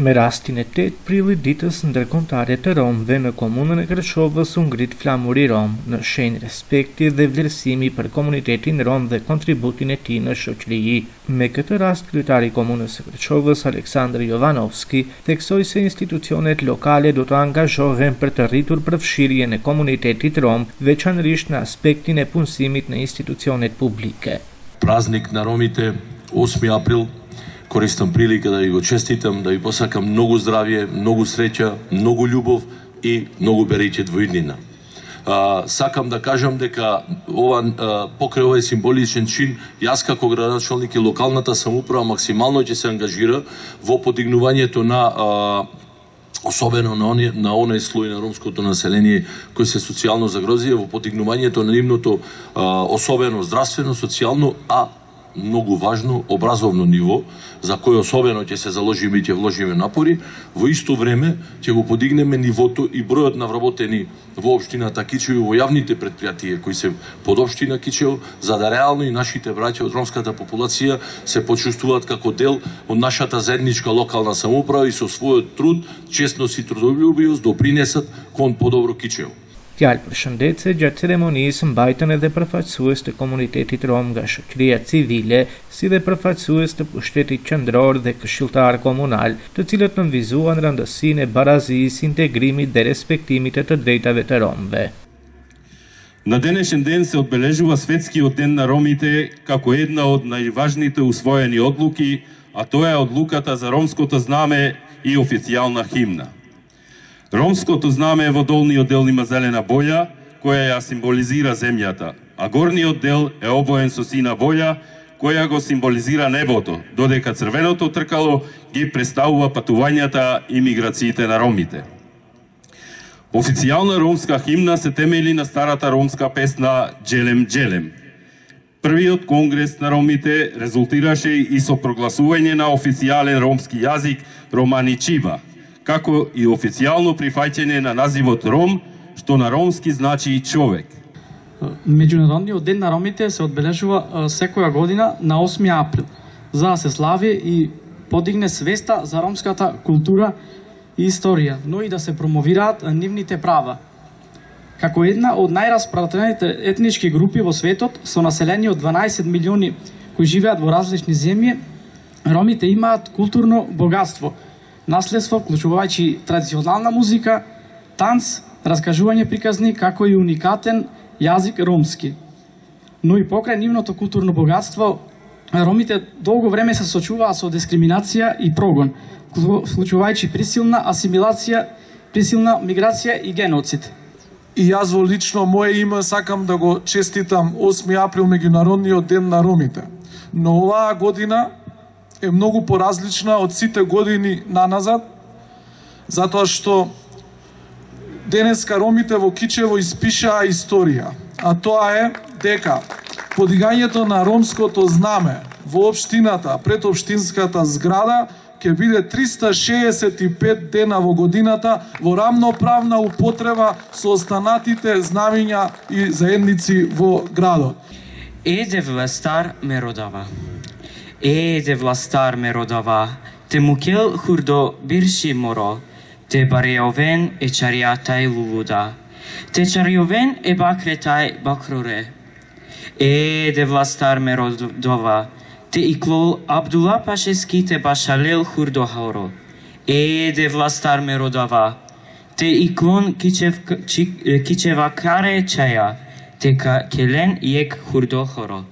Merastinete priorititës ndërkombëtare të romëve në komunën e Kërçovës u ngrit flamuri rom, në shenjë respekti dhe vlerësimi për komunitetin rom dhe kontributin e tij në shoqëri. Me këtë rast, kryetari i komunës së Kërçovës, Aleksandr Jovanovski, theksoi se institucionet lokale do të angazhohen për të rritur përfshirjen e komunitetit rom, veçanërisht në aspektin e punësimit në institucionet publike. Prazник на ромите, 8 април, користам прилика да ви го честитам, да ви посакам многу здравје, многу среќа, многу љубов и многу берејчет во иднина. Сакам да кажам дека покрај овој символичен чин, јас како градоначалник и локалната самоуправа максимално ќе се ангажира во подигнувањето на особено на оној слој на ромското население кој се социјално загрозија, во подигнувањето на нивното особено здравствено, социјално, многу важно образовно ниво, за кој особено ќе се заложиме и ќе вложиме напори, во исто време ќе го подигнеме нивото и бројот на вработени во општината Кичево, во јавните претпријатија кои се под општина Кичево, за да реално и нашите браќа од ромската популација се почувствуваат како дел од нашата заедничка локална самоуправа и со својот труд, честност и трудолюбивост допринесат кон подобро Кичево. Fjalë përshëndetse gjatë ceremonisë mbajtën edhe përfaqësues të komunitetit rom nga shoqëria civile, si dhe përfaqësues të pushtetit qendror dhe këshilltar komunal, të cilët nënvizuan rëndësinë e barazisë, integrimit dhe respektimit të drejtave të romëve. На денешен ден се одбележува Светскиот ден на ромите како една од најважните усвоени одлуки, а тоа е одлуката за ромското знаме и официјална химна. Ромското знаме во долниот дел има зелена боја, која ја символизира земјата, а горниот дел е обоен со сина боја, која го символизира небото, додека црвеното тркало ги представува патувањата и миграциите на ромите. Официјална ромска химна се темели на старата ромска песна Джелем Джелем. Првиот конгрес на ромите резултираше и со прогласување на официјален ромски јазик Романи Чиба, како и официјално прифаќање на називот Ром, што на ромски значи и човек. Меѓународниот ден на ромите се одбележува секоја година на 8 април, за да се слави и подигне свеста за ромската култура и историја, но и да се промовираат нивните права. Како една од најраспратените етнички групи во светот, со население од 12 милиони кои живеат во различни земји, ромите имаат културно богатство, наследство, вклучувајќи традиционална музика, танц, раскажување приказни, како и уникатен јазик ромски. Но и покрај нивното културно богатство, ромите долго време се сочуваа со дискриминација и прогон, вклучувајќи присилна асимилација, присилна миграција и геноцид. И јас во лично моје име сакам да го честитам 8 април меѓународниот ден на ромите. Но оваа година е многу поразлична од сите години наназад, затоа што денеска ромите во Кичево испишаа историја, а тоа е дека подигањето на ромското знаме во општината пред општинската зграда ќе биде 365 дена во годината во рамноправна употреба со останатите знамиња и заедници во градот. Еде властар ме родава. Еде властар ме родава. Те мукел хурдо бирши моро. Те бареовен е чаријатай лулуда. Те чариовен е бакретај бакроре. Еде властар ме родова. Те иклол Абдула Пашески те башалел хурдо хауро. Еде властар ме родава. Те иклон кичева каре чаја. Те келен ек хурдо хоро.